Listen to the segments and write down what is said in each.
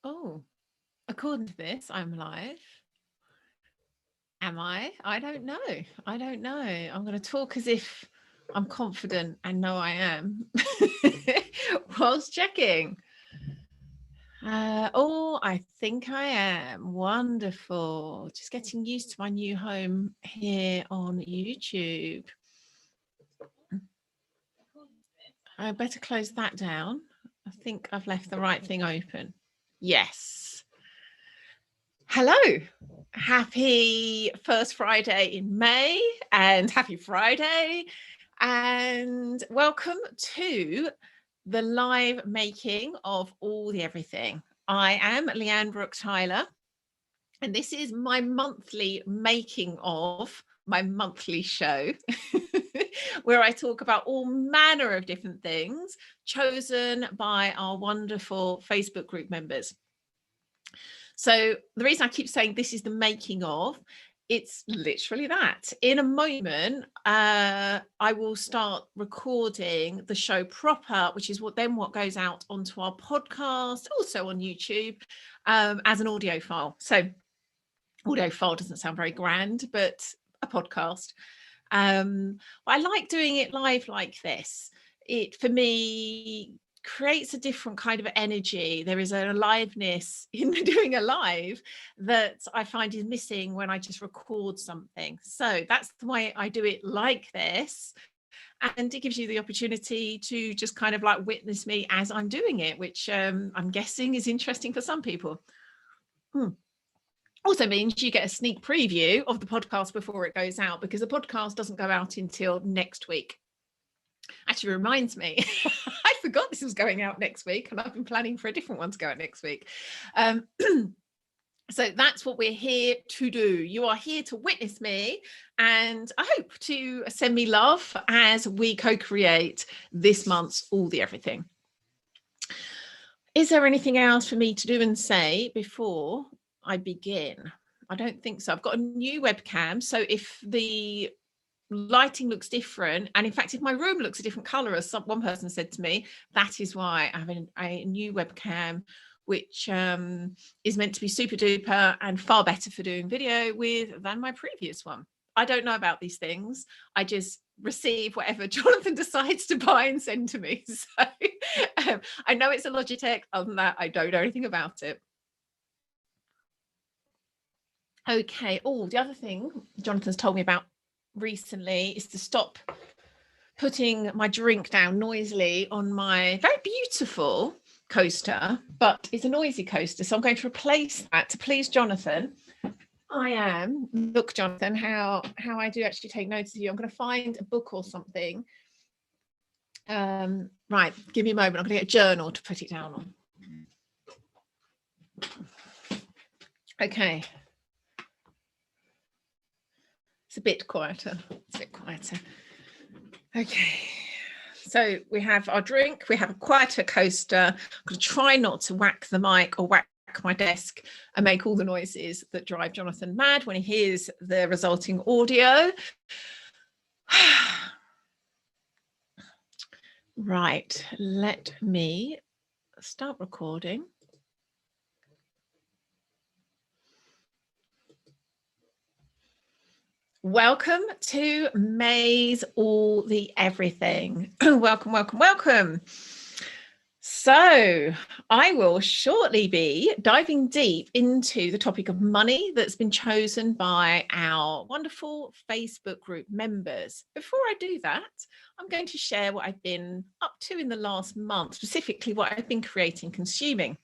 Oh, according to this, I'm live. Am I? I don't know. I don't know. I'm going to talk as if I'm confident and know I am whilst checking. I think I am. Wonderful. Just getting used to my new home here on YouTube. I better close that down. I think I've left the right thing open. Yes. Hello. Happy first Friday in May and happy Friday. And welcome to the live making of All the Everything. I am Lian Tyler, and this is my monthly making of my monthly show where I talk about all manner of different things chosen by our wonderful Facebook group members. So the reason I keep saying this is the making of, it's literally that. In a moment, I will start recording the show proper, which is what goes out onto our podcast, also on YouTube, as an audio file. So audio file doesn't sound very grand, but a podcast. I like doing it live like this. It, for me, creates a different kind of energy. There is an aliveness in doing a live that I find is missing when I just record something. So that's the way I do it like this. And it gives you the opportunity to just kind of like witness me as I'm doing it, which I'm guessing is interesting for some people. Also means you get a sneak preview of the podcast before it goes out, because the podcast doesn't go out until next week. Actually reminds me, I forgot this was going out next week, and I've been planning for a different one to go out next week. So that's what we're here to do. You are here to witness me, and I hope to send me love as we co-create this month's All the Everything. Is there anything else for me to do and say before I begin? I don't think so. I've got a new webcam, so if the lighting looks different, and in fact if my room looks a different color, as one person said to me, that is why I have a new webcam, which is meant to be super duper and far better for doing video with than my previous one. I don't know about these things. I just receive whatever Jonathan decides to buy and send to me. So I know it's a Logitech. Other than that, I don't know anything about it. Okay. Oh, the other thing Jonathan's told me about recently is to stop putting my drink down noisily on my very beautiful coaster, but it's a noisy coaster. So I'm going to replace that to please Jonathan. Look, Jonathan, how I do actually take notice of you. I'm going to find a book or something. Right, give me a moment. I'm going to get a journal to put it down on. Okay. It's a bit quieter. Okay. So we have our drink. We have a quieter coaster. I'm going to try not to whack the mic or whack my desk and make all the noises that drive Jonathan mad when he hears the resulting audio. Right, let me start recording. Welcome to May's All the Everything. Welcome, welcome, welcome. So I will shortly be diving deep into the topic of money that's been chosen by our wonderful Facebook group members. Before I do that, I'm going to share what I've been up to in the last month, specifically what I've been creating, consuming.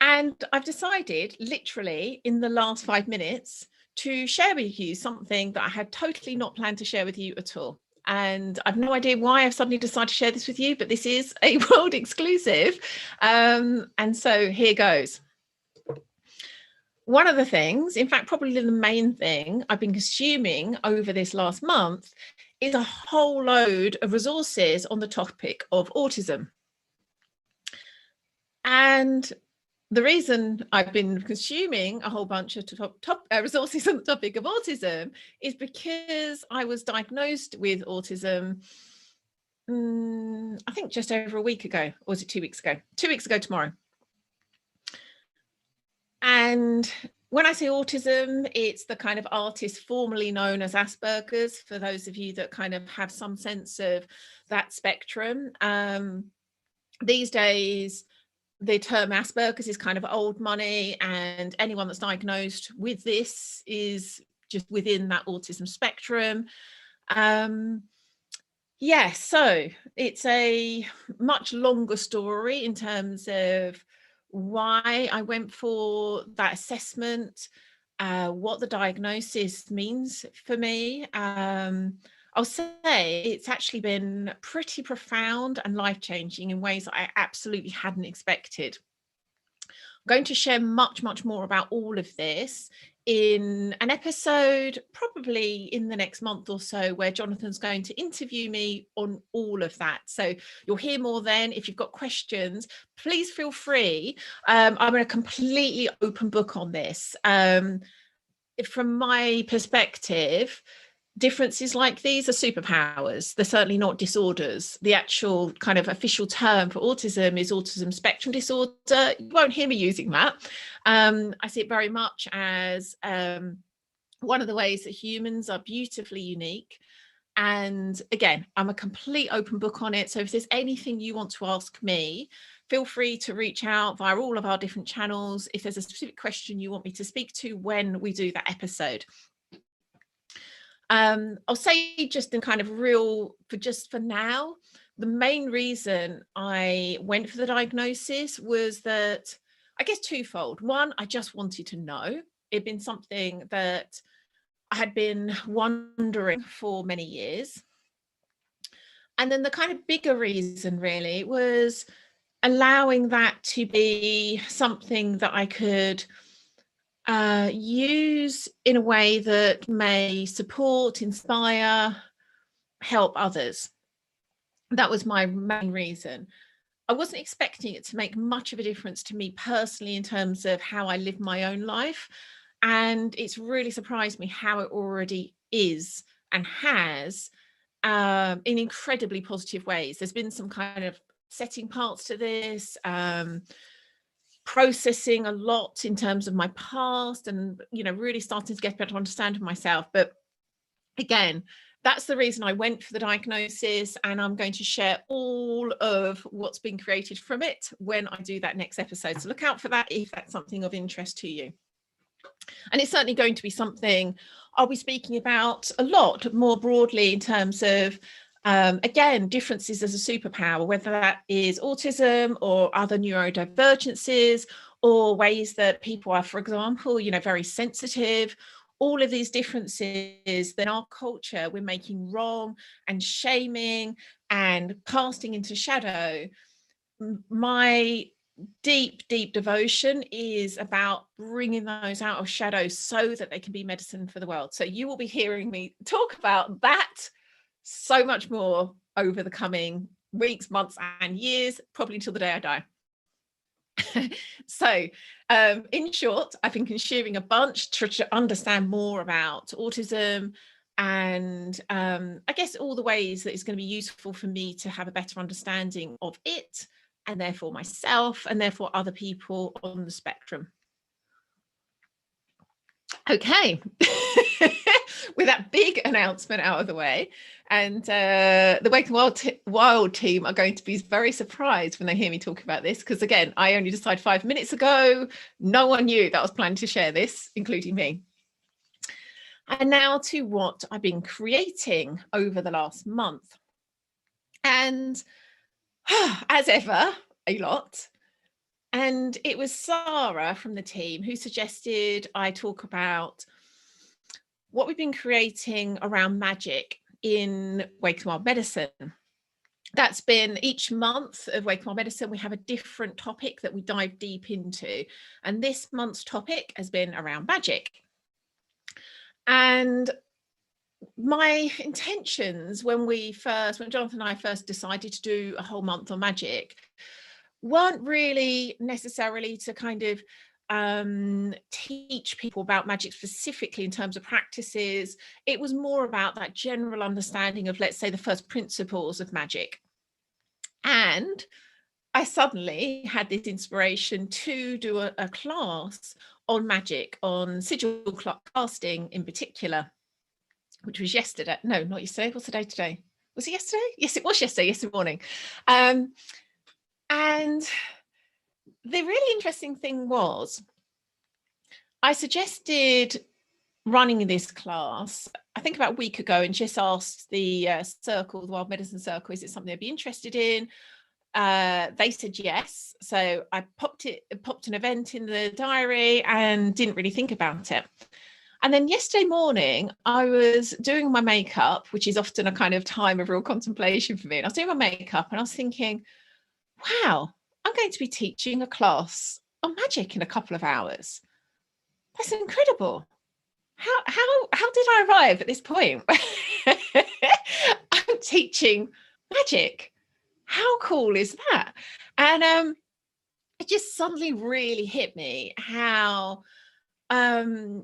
And I've decided literally in the last 5 minutes to share with you something that I had totally not planned to share with you at all. And I've no idea why I've suddenly decided to share this with you, but this is a world exclusive. And so here goes. One of the things, in fact, probably the main thing I've been consuming over this last month is a whole load of resources on the topic of autism. And the reason I've been consuming a whole bunch of top resources on the topic of autism is because I was diagnosed with autism, I think just over a week ago, or was it 2 weeks ago? 2 weeks ago tomorrow. And when I say autism, it's the kind of artist formerly known as Asperger's, for those of you that kind of have some sense of that spectrum. These days, the term Asperger's is kind of old money, and anyone that's diagnosed with this is just within that autism spectrum. Yeah, so it's a much longer story in terms of why I went for that assessment, what the diagnosis means for me. I'll say it's actually been pretty profound and life-changing in ways that I absolutely hadn't expected. I'm going to share much more about all of this in an episode probably in the next month or so, where Jonathan's going to interview me on all of that. So you'll hear more then. If you've got questions, please feel free. I'm a completely open book on this. From my perspective, differences like these are superpowers. They're certainly not disorders. The actual kind of official term for autism is autism spectrum disorder. You won't hear me using that. I see it very much as one of the ways that humans are beautifully unique. And again, I'm a complete open book on it. So if there's anything you want to ask me, feel free to reach out via all of our different channels. If there's a specific question you want me to speak to when we do that episode. I'll say just in kind of for now, the main reason I went for the diagnosis was that, I guess twofold. One, I just wanted to know. It'd been something that I had been wondering for many years. And then the kind of bigger reason really was allowing that to be something that I could use in a way that may support, inspire, help others. That was my main reason. I wasn't expecting it to make much of a difference to me personally in terms of how I live my own life. And it's really surprised me how it already is and has in incredibly positive ways. There's been some kind of setting parts to this, processing a lot in terms of my past, and really starting to get a better understanding of myself. But again, that's the reason I went for the diagnosis, and I'm going to share all of what's been created from it when I do that next episode. So look out for that if that's something of interest to you. And it's certainly going to be something I'll be speaking about a lot more broadly in terms of again, differences as a superpower, whether that is autism or other neurodivergences, or ways that people are, for example, very sensitive. All of these differences that in our culture we're making wrong and shaming and casting into shadow. My deep devotion is about bringing those out of shadow so that they can be medicine for the world. So you will be hearing me talk about that so much more over the coming weeks, months and years, probably until the day I die. So in short, I've been consuming a bunch to understand more about autism, and I guess all the ways that it's going to be useful for me to have a better understanding of it, and therefore myself, and therefore other people on the spectrum. Okay. With that big announcement out of the way, and the Wake and Wild team are going to be very surprised when they hear me talk about this, because again, I only decided 5 minutes ago. No one knew that I was planning to share this, including me. And now to what I've been creating over the last month. And as ever, a lot. And it was Sarah from the team who suggested I talk about what we've been creating around magic in Wake and Wild Medicine. That's been each month of Wake and Wild Medicine, we have a different topic that we dive deep into. And this month's topic has been around magic. And my intentions when Jonathan and I first decided to do a whole month on magic weren't really necessarily to kind of teach people about magic specifically in terms of practices. It was more about that general understanding of, let's say, the first principles of magic. And I suddenly had this inspiration to do a class on magic, on sigil casting in particular, which was yesterday. No, not yesterday. What's the day today? Was it yesterday? Yes, it was yesterday morning. And the really interesting thing was, I suggested running this class, I think about a week ago, and just asked the circle, the Wild Medicine Circle, is it something they'd be interested in? They said yes. So I popped an event in the diary and didn't really think about it. And then yesterday morning, I was doing my makeup, which is often a kind of time of real contemplation for me. And I was doing my makeup and I was thinking, wow, I'm going to be teaching a class on magic in a couple of hours. That's incredible. How did I arrive at this point? I'm teaching magic. How cool is that? And it just suddenly really hit me how I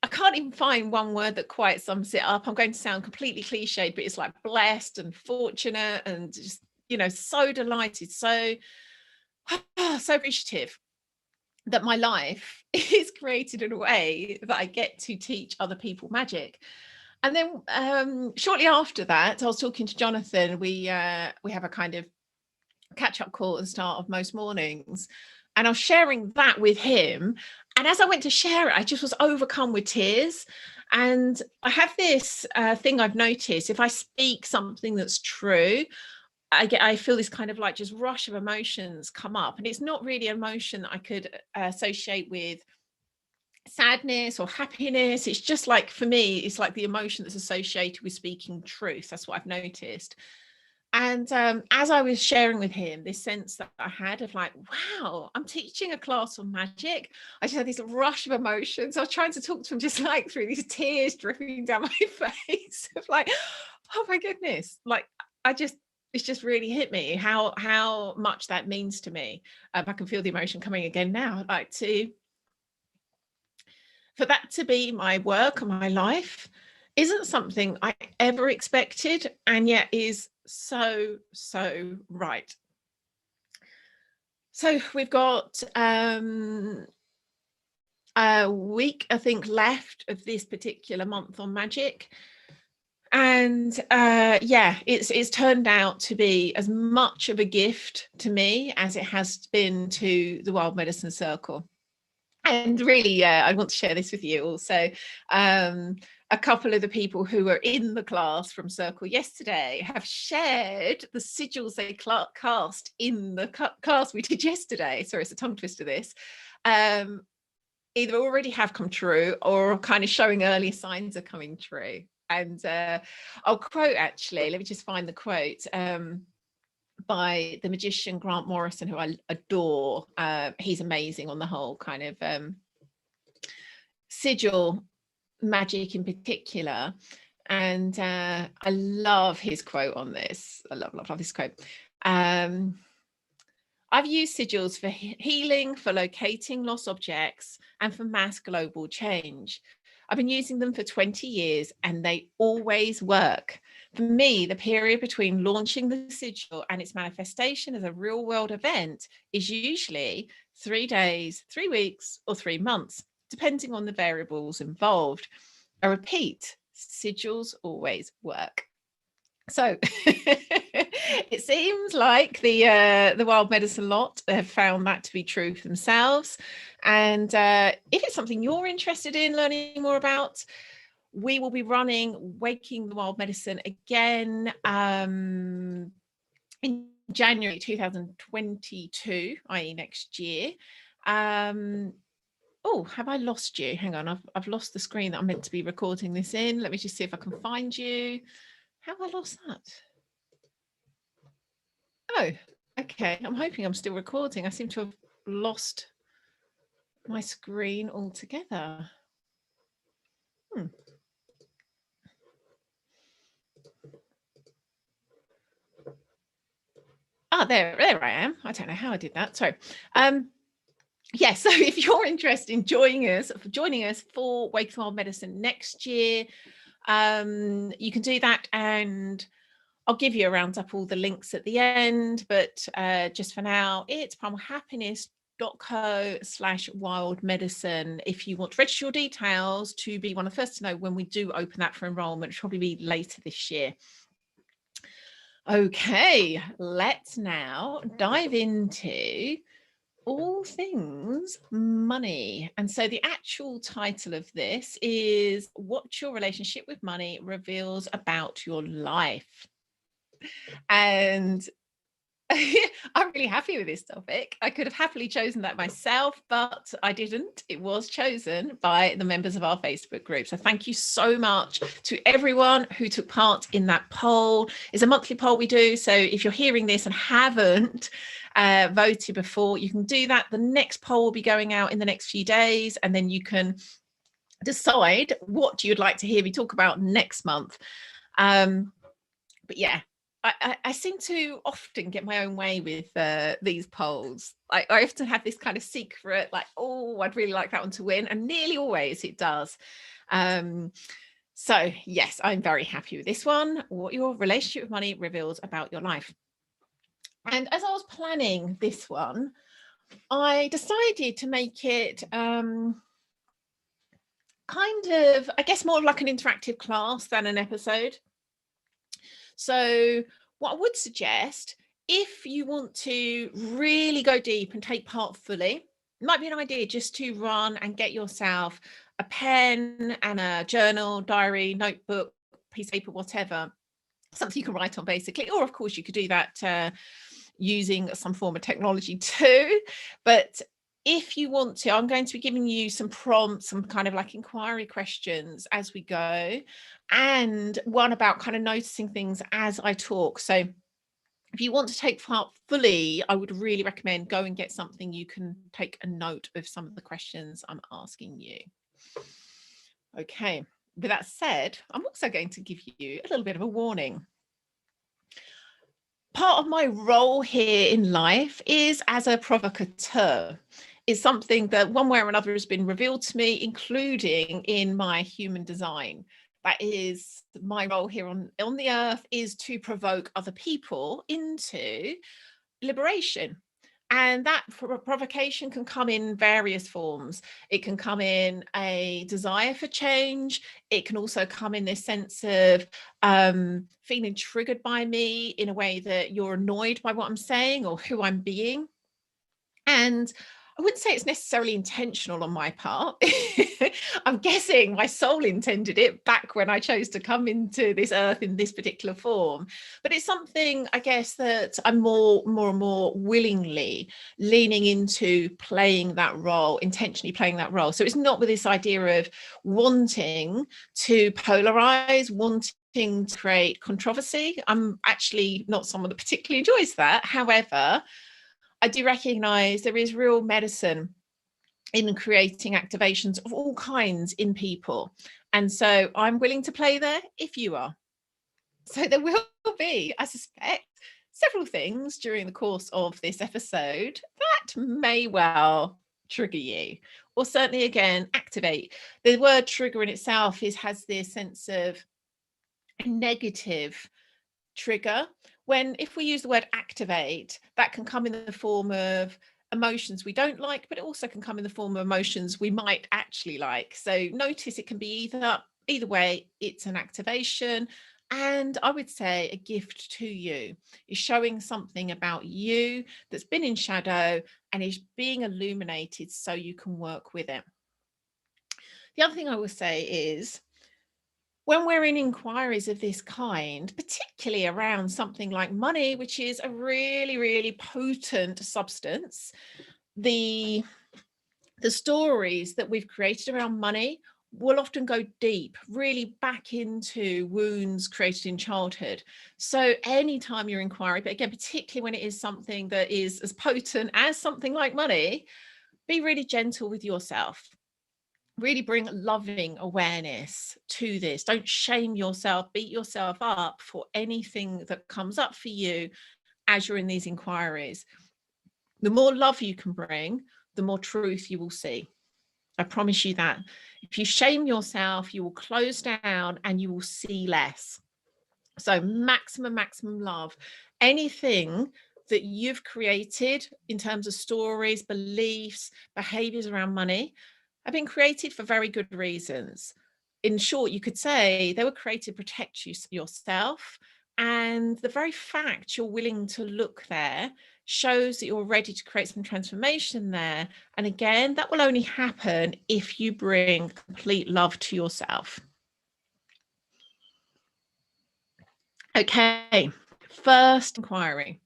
can't even find one word that quite sums it up. I'm going to sound completely cliched, but it's like blessed and fortunate and just, you know, so delighted, so appreciative that my life is created in a way that I get to teach other people magic. And then shortly after that, I was talking to Jonathan. We have a kind of catch-up call at the start of most mornings, and I was sharing that with him. And as I went to share it, I just was overcome with tears. And I have this thing I've noticed: if I speak something that's true, I feel this kind of like just rush of emotions come up, and it's not really an emotion that I could associate with sadness or happiness. It's just like, for me, it's like the emotion that's associated with speaking truth. That's what I've noticed. And as I was sharing with him this sense that I had of like, wow, I'm teaching a class on magic, I just had this rush of emotions. I was trying to talk to him just like through these tears dripping down my face of like, oh my goodness, like it's just really hit me how much that means to me. I can feel the emotion coming again now. I'd like for that to be my work and my life isn't something I ever expected, and yet is so right. So we've got a week, I think, left of this particular month on magic. And yeah, it's turned out to be as much of a gift to me as it has been to the Wild Medicine Circle. And really, I want to share this with you also. A couple of the people who were in the class from Circle yesterday have shared the sigils they cast in the class we did yesterday. Sorry, it's a tongue twister, this. Either already have come true or kind of showing early signs of coming true. And I'll quote, actually, let me just find the quote. By the magician Grant Morrison, who I adore. He's amazing on the whole kind of sigil magic in particular. And I love his quote on this. I love this quote. I've used sigils for healing, for locating lost objects, and for mass global change. I've been using them for 20 years and they always work. For me, the period between launching the sigil and its manifestation as a real world event is usually 3 days, 3 weeks, or 3 months, depending on the variables involved. I repeat, sigils always work. So it seems like the Wild Medicine lot have found that to be true for themselves. And if it's something you're interested in learning more about, we will be running Waking the Wild Medicine again in January 2022, i.e. next year. Oh, have I lost you? Hang on, I've lost the screen that I'm meant to be recording this in. Let me just see if I can find you. How have I lost that? Oh, okay. I'm hoping I'm still recording. I seem to have lost my screen altogether. Ah, there I am. I don't know how I did that. Sorry. Yeah, so if you're interested in joining us for Waking Wild Medicine next year, you can do that. And I'll give you a roundup, all the links at the end, but just for now, it's primalhappiness.co/wild medicine if you want to register your details to be one of the first to know when we do open that for enrollment. It'll probably be later this year. Okay, let's now dive into all things money. And so the actual title of this is What Your Relationship with Money Reveals About Your Life. And I'm really happy with this topic. I could have happily chosen that myself, but I didn't. It was chosen by the members of our Facebook group. So thank you so much to everyone who took part in that poll. It's a monthly poll we do. So if you're hearing this and haven't voted before, you can do that. The next poll will be going out in the next few days, and then you can decide what you'd like to hear me talk about next month. But yeah, I seem to often get my own way with these polls. I often have this kind of secret, like, oh, I'd really like that one to win. And nearly always it does. So yes, I'm very happy with this one. What your relationship with money reveals about your life. And as I was planning this one, I decided to make it kind of, I guess, more like an interactive class than an episode. So what I would suggest, if you want to really go deep and take part fully, it might be an idea just to run and get yourself a pen and a journal, diary, notebook, piece of paper, whatever, something you can write on basically. Or of course you could do that using some form of technology too. But if you want to, I'm going to be giving you some prompts, some kind of like inquiry questions as we go, and one about kind of noticing things as I talk. So if you want to take part fully, I would really recommend go and get something you can take a note of some of the questions I'm asking you. Okay, with that said, I'm also going to give you a little bit of a warning. Part of my role here in life is as a provocateur. Is something that one way or another has been revealed to me, including in my human design. That is my role here on the earth, is to provoke other people into liberation. And that provocation can come in various forms. It can come in a desire for change. It can also come in this sense of feeling triggered by me in a way that you're annoyed by what I'm saying or who I'm being. And I wouldn't say it's necessarily intentional on my part. I'm guessing my soul intended it back when I chose to come into this earth in this particular form. But it's something, I guess, that I'm more and more willingly leaning into playing that role, intentionally playing that role. So it's not with this idea of wanting to polarize, wanting to create controversy. I'm actually not someone that particularly enjoys that. However, I do recognize there is real medicine in creating activations of all kinds in people. And so I'm willing to play there if you are. So there will be, I suspect, several things during the course of this episode that may well trigger you, or certainly, again, activate. The word trigger in itself has this sense of a negative trigger, when if we use the word activate, that can come in the form of emotions we don't like, but it also can come in the form of emotions we might actually like. So notice it can be either way. It's an activation, and I would say a gift to you. Is showing something about you that's been in shadow and is being illuminated so you can work with it. The other thing I will say is, when we're in inquiries of this kind, particularly around something like money, which is a really, really potent substance, the stories that we've created around money will often go deep, really back into wounds created in childhood. So anytime you're inquiring, but again, particularly when it is something that is as potent as something like money, be really gentle with yourself. Really bring loving awareness to this. Don't shame yourself, beat yourself up for anything that comes up for you as you're in these inquiries. The more love you can bring, the more truth you will see. I promise you that. If you shame yourself, you will close down and you will see less. So maximum love. Anything that you've created in terms of stories, beliefs, behaviors around money have been created for very good reasons. In short, you could say they were created to protect yourself. And the very fact you're willing to look there shows that you're ready to create some transformation there. And again, that will only happen if you bring complete love to yourself. Okay, first inquiry.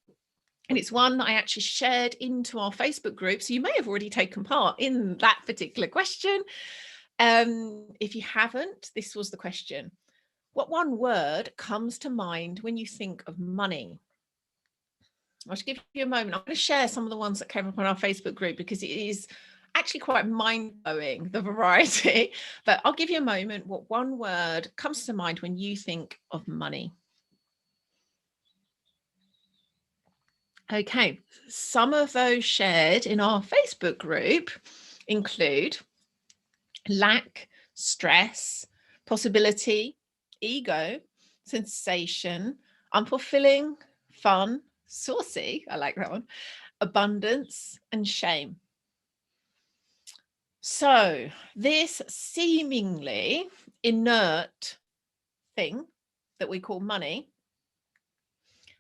And it's one that I actually shared into our Facebook group. So you may have already taken part in that particular question. If you haven't, this was the question. What one word comes to mind when you think of money? I'll just give you a moment. I'm going to share some of the ones that came up on our Facebook group because it is actually quite mind-blowing, the variety. But I'll give you a moment. What one word comes to mind when you think of money? Okay, some of those shared in our Facebook group include lack, stress, possibility, ego, sensation, unfulfilling, fun, saucy, I like that one, abundance, and shame. So this seemingly inert thing that we call money,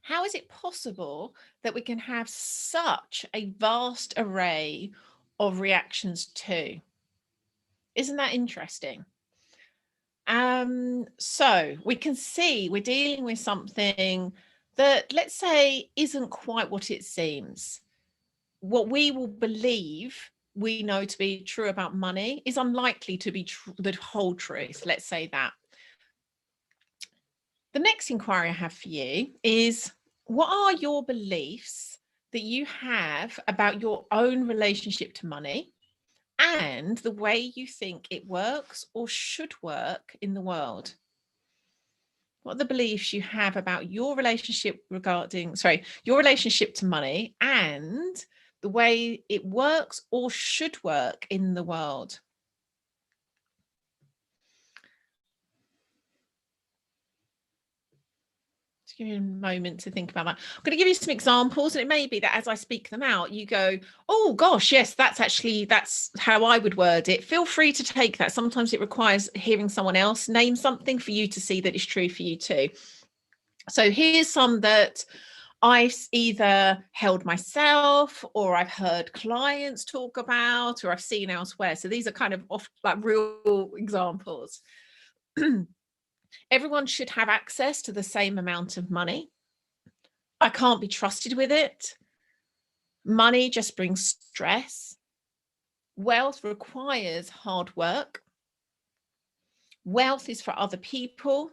how is it possible that we can have such a vast array of reactions to? Isn't that interesting? So we can see we're dealing with something that, let's say, isn't quite what it seems. What we will believe we know to be true about money is unlikely to be the whole truth. Let's say that. The next inquiry I have for you is, what are your beliefs that you have about your own relationship to money and the way you think it works or should work in the world? What are the beliefs you have about your relationship your relationship to money and the way it works or should work in the world? Give you a moment to think about that. I'm going to give you some examples, and it may be that as I speak them out, you go, oh gosh, yes, that's how I would word it. Feel free to take that. Sometimes it requires hearing someone else name something for you to see that is true for you too. So here's some that I've either held myself or I've heard clients talk about or I've seen elsewhere. So these are kind of like real examples. Everyone should have access to the same amount of money. I can't be trusted with it. Money just brings stress. Wealth requires hard work. Wealth is for other people.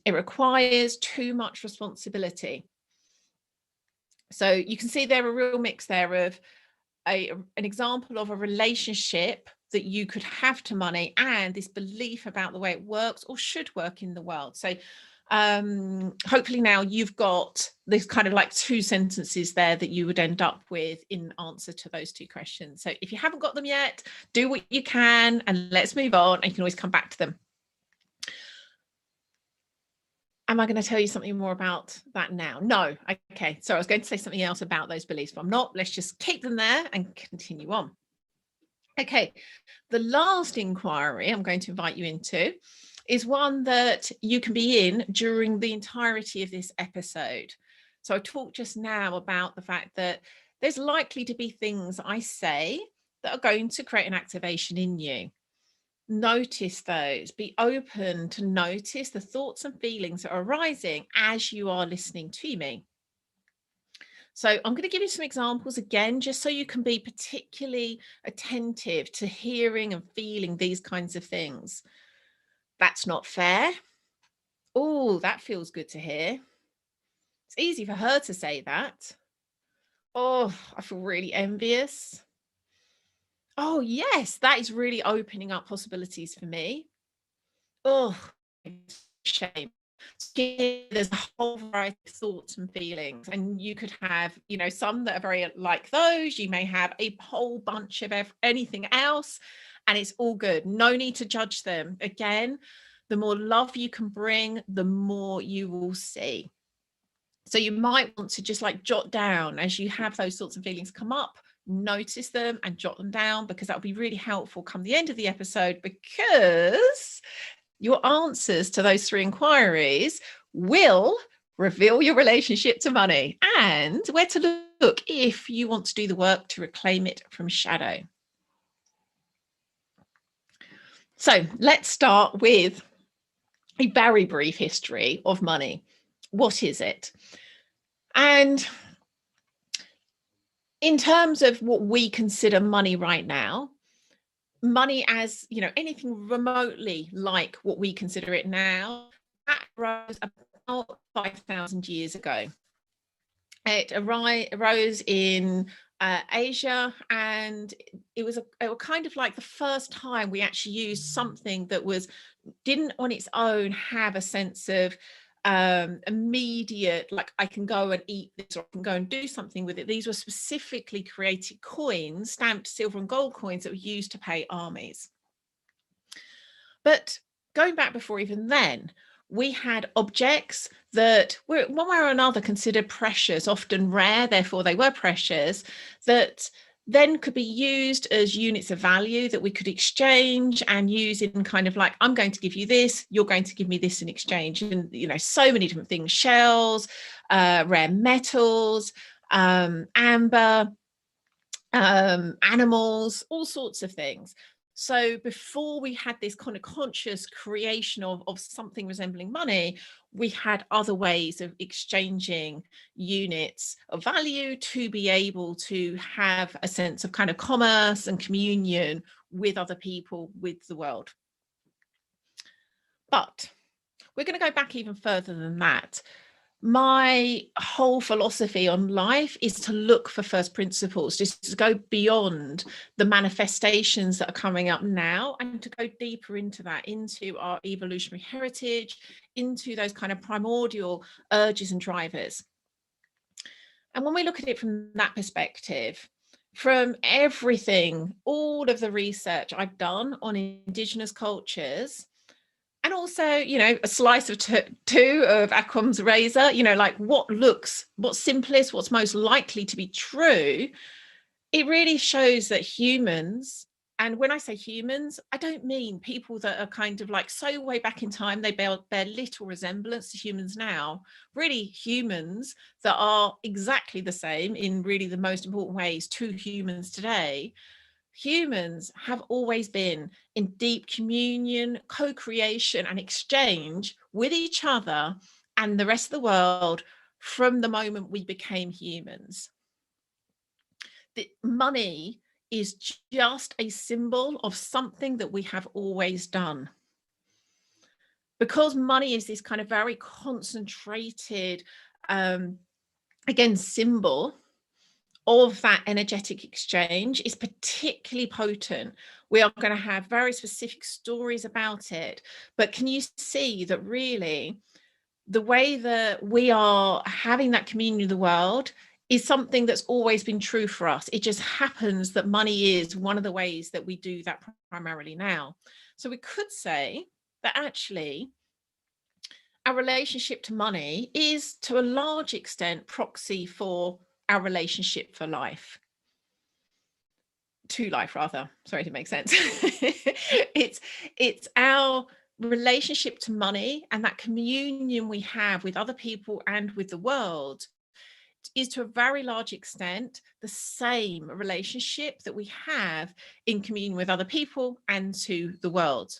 It requires too much responsibility. So you can see there a real mix there of an example of a relationship that you could have to money and this belief about the way it works or should work in the world. So hopefully now you've got this kind of like two sentences there that you would end up with in answer to those two questions. So if you haven't got them yet, do what you can and let's move on, and you can always come back to them. Am I going to tell you something more about that now? No. Okay. So I was going to say something else about those beliefs, but I'm not. Let's just keep them there and continue on. Okay. The last inquiry I'm going to invite you into is one that you can be in during the entirety of this episode. So I talked just now about the fact that there's likely to be things I say that are going to create an activation in you. Notice those, be open to notice the thoughts and feelings that are arising as you are listening to me. So I'm going to give you some examples again, just so you can be particularly attentive to hearing and feeling these kinds of things. That's not fair. Oh, that feels good to hear. It's easy for her to say that. Oh, I feel really envious. Oh, yes, that is really opening up possibilities for me. Oh, shame. There's a whole variety of thoughts and feelings, and you could have, some that are very like those. You may have a whole bunch of anything else, and it's all good. No need to judge them. Again, The more love you can bring, the more you will see. So you might want to just like jot down as you have those sorts of feelings come up, notice them and jot them down, because that will be really helpful come the end of the episode, because your answers to those 3 inquiries will reveal your relationship to money and where to look if you want to do the work to reclaim it from shadow. So let's start with a very brief history of money. What is it? And in terms of what we consider money right now, money as, you know, anything remotely like what we consider it now, that arose about 5,000 years ago. It arose in Asia, and it was kind of like the first time we actually used something that didn't on its own have a sense of immediate, like I can go and eat this or I can go and do something with it. These were specifically created coins, stamped silver and gold coins, that were used to pay armies. But going back before even then, we had objects that were one way or another considered precious, often rare, therefore they were precious, that then could be used as units of value that we could exchange and use in kind of like, I'm going to give you this, you're going to give me this in exchange. And, you know, so many different things, shells, rare metals, amber, animals, all sorts of things. So before we had this kind of conscious creation of something resembling money, we had other ways of exchanging units of value to be able to have a sense of kind of commerce and communion with other people, with the world. But we're going to go back even further than that. My whole philosophy on life is to look for first principles, just to go beyond the manifestations that are coming up now and to go deeper into that, into our evolutionary heritage, into those kind of primordial urges and drivers. And when we look at it from that perspective, from everything, all of the research I've done on Indigenous cultures, and also, you know, a slice of two of Occam's razor, you know, like what's simplest, what's most likely to be true, it really shows that humans, and when I say humans, I don't mean people that are kind of like so way back in time, they bear little resemblance to humans now. Really humans that are exactly the same in really the most important ways to humans today. Humans have always been in deep communion, co-creation and exchange with each other and the rest of the world from the moment we became humans. The money is just a symbol of something that we have always done. Because money is this kind of very concentrated, again, symbol of that energetic exchange is particularly potent. We are going to have very specific stories about it, but can you see that really the way that we are having that communion with the world is something that's always been true for us? It just happens that money is one of the ways that we do that primarily now. So we could say that actually our relationship to money is to a large extent proxy for our relationship for life. To life, rather. Sorry, to make sense. it's our relationship to money and that communion we have with other people and with the world is to a very large extent the same relationship that we have in communion with other people and to the world.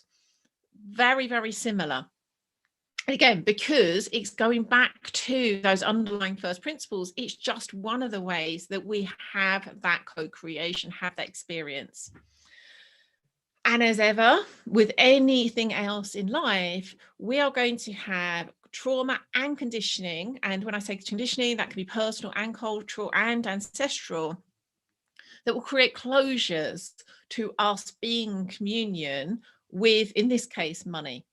Very, very similar. Again, because it's going back to those underlying first principles, it's just one of the ways that we have that co-creation, have that experience. And as ever, with anything else in life, we are going to have trauma and conditioning. And when I say conditioning, that can be personal and cultural and ancestral, that will create closures to us being in communion with, in this case, money,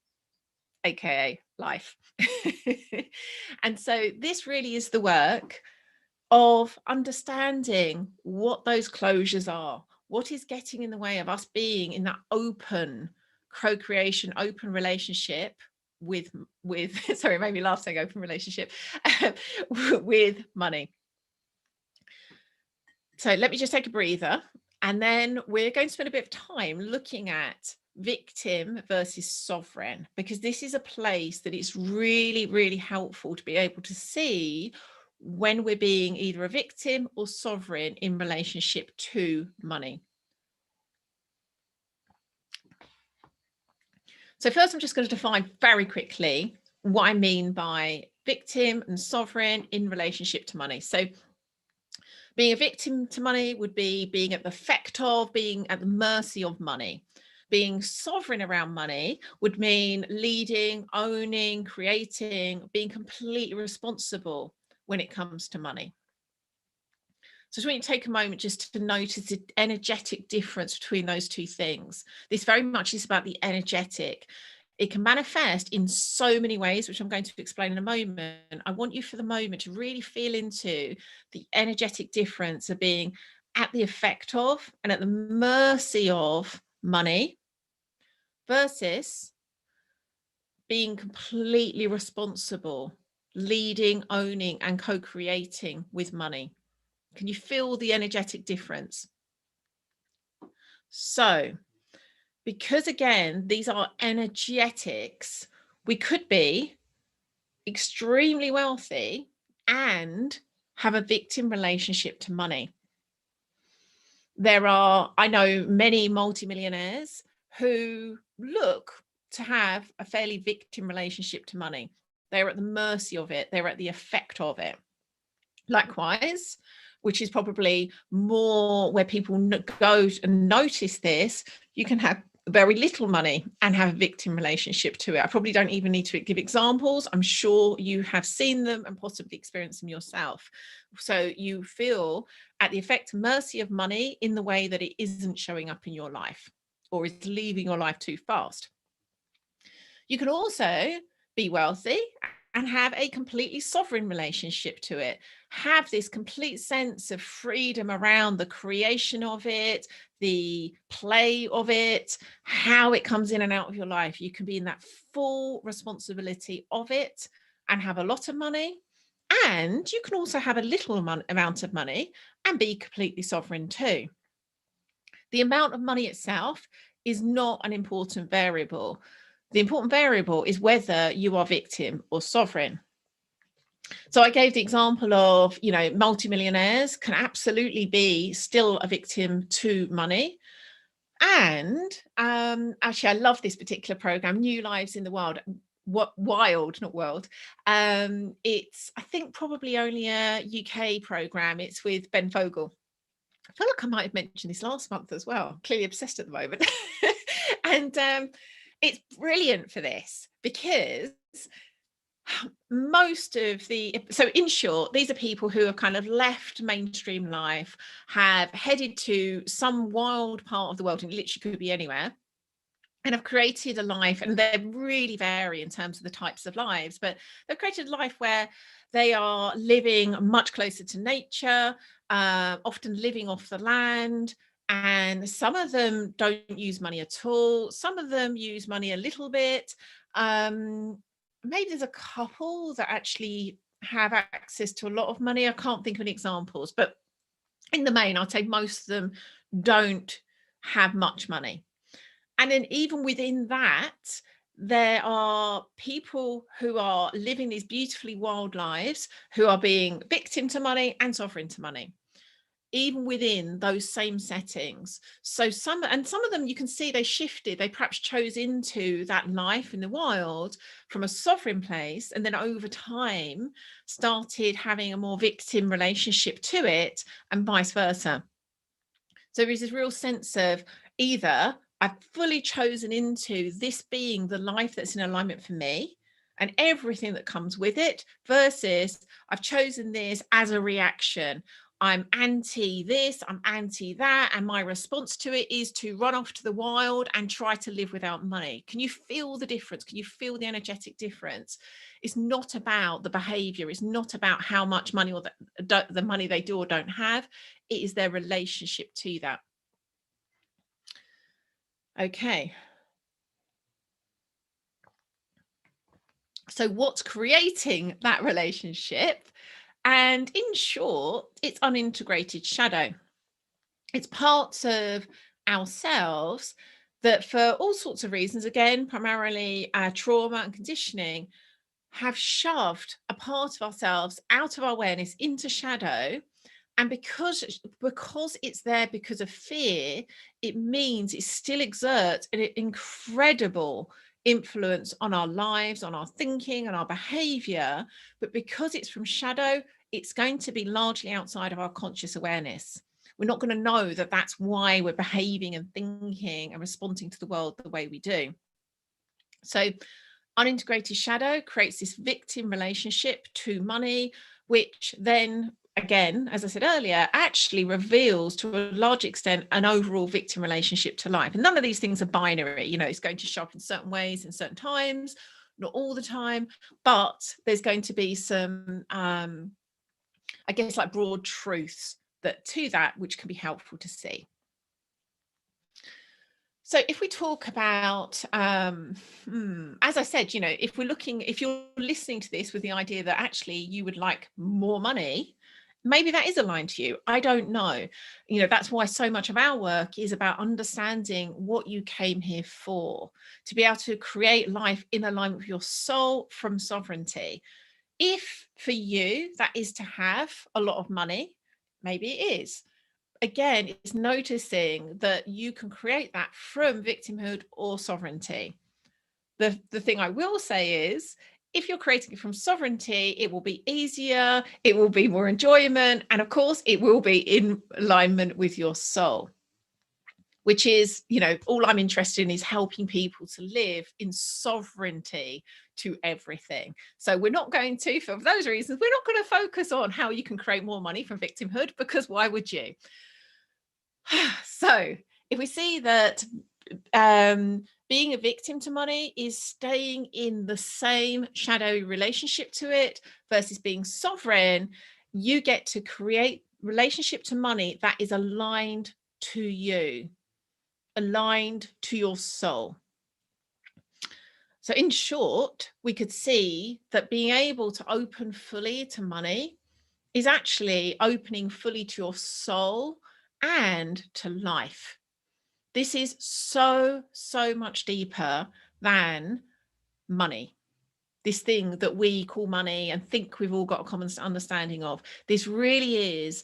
aka life. And so this really is the work of understanding what those closures are, what is getting in the way of us being in that open co-creation, open relationship with sorry, it made me laugh saying open relationship with money. So let me just take a breather, and then we're going to spend a bit of time looking at victim versus sovereign, because this is a place that it's really, really helpful to be able to see when we're being either a victim or sovereign in relationship to money. So first, I'm just going to define very quickly what I mean by victim and sovereign in relationship to money. So being a victim to money would be being at the effect of, being at the mercy of money. Being sovereign around money would mean leading, owning, creating, being completely responsible when it comes to money. So I just want you to take a moment just to notice the energetic difference between those two things. This very much is about the energetic. It can manifest in so many ways, which I'm going to explain in a moment. I want you for the moment to really feel into the energetic difference of being at the effect of and at the mercy of money versus being completely responsible, leading, owning, and co-creating with money. Can you feel the energetic difference? So, because again, these are energetics, we could be extremely wealthy and have a victim relationship to money. I know many multimillionaires who look to have a fairly victim relationship to money. They're at the mercy of it. They're at the effect of it. Likewise, which is probably more where people go and notice this, you can have very little money and have a victim relationship to it. I probably don't even need to give examples. I'm sure you have seen them and possibly experienced them yourself. So you feel at the effect and mercy of money in the way that it isn't showing up in your life or is leaving your life too fast. You can also be wealthy and have a completely sovereign relationship to it. Have this complete sense of freedom around the creation of it, the play of it, how it comes in and out of your life. You can be in that full responsibility of it and have a lot of money. And you can also have a little amount of money and be completely sovereign too. The amount of money itself is not an important variable. The important variable is whether you are victim or sovereign. So I gave the example of, multimillionaires can absolutely be still a victim to money. And actually, I love this particular program, New Lives in the Wild. Wild, not world. It's, I think, probably only a UK program. It's with Ben Fogle. I feel like I might have mentioned this last month as well. I'm clearly obsessed at the moment. And it's brilliant for this because so in short, these are people who have kind of left mainstream life, have headed to some wild part of the world, and it literally could be anywhere, and have created a life, and they really vary in terms of the types of lives, but they've created a life where they are living much closer to nature, often living off the land. And some of them don't use money at all. Some of them use money a little bit. Maybe there's a couple that actually have access to a lot of money. I can't think of any examples, but in the main, I'd say most of them don't have much money. And then even within that, there are people who are living these beautifully wild lives, who are being victim to money and sovereign to money, even within those same settings. So some of them, you can see they shifted, they perhaps chose into that life in the wild from a sovereign place, and then over time started having a more victim relationship to it, and vice versa. So there is this real sense of either I've fully chosen into this being the life that's in alignment for me and everything that comes with it, versus I've chosen this as a reaction. I'm anti this, I'm anti that, and my response to it is to run off to the wild and try to live without money. Can you feel the difference? Can you feel the energetic difference? It's not about the behavior. It's not about how much money or the money they do or don't have. It is their relationship to that. Okay. So what's creating that relationship? And in short, it's unintegrated shadow. It's parts of ourselves that, for all sorts of reasons, again, primarily trauma and conditioning, have shoved a part of ourselves out of our awareness into shadow. And because it's there because of fear, it means it still exerts an incredible influence on our lives, on our thinking, and our behavior. But because it's from shadow, it's going to be largely outside of our conscious awareness. We're not going to know that that's why we're behaving and thinking and responding to the world the way we do. So unintegrated shadow creates this victim relationship to money, which then, again, as I said earlier, actually reveals to a large extent an overall victim relationship to life. And none of these things are binary. You know, it's going to show up in certain ways in certain times, not all the time, but there's going to be some, I guess, like broad truths to that, which can be helpful to see. So if we talk about, as I said, you know, if you're listening to this with the idea that actually you would like more money, maybe that is aligned to you. I don't know. You know, that's why so much of our work is about understanding what you came here for, to be able to create life in alignment with your soul from sovereignty. If for you that is to have a lot of money, maybe it is. Again, it's noticing that you can create that from victimhood or sovereignty. The thing I will say is, if you're creating it from sovereignty, it will be easier, it will be more enjoyment, and of course, it will be in alignment with your soul, which is, you know, all I'm interested in is helping people to live in sovereignty to everything. So we're not going to, for those reasons, we're not going to focus on how you can create more money from victimhood, because why would you? So if we see that being a victim to money is staying in the same shadowy relationship to it versus being sovereign, you get to create relationship to money that is aligned to you, aligned to your soul. So in short, we could see that being able to open fully to money is actually opening fully to your soul and to life. This is so much deeper than money. This thing that we call money and think we've all got a common understanding of. This really is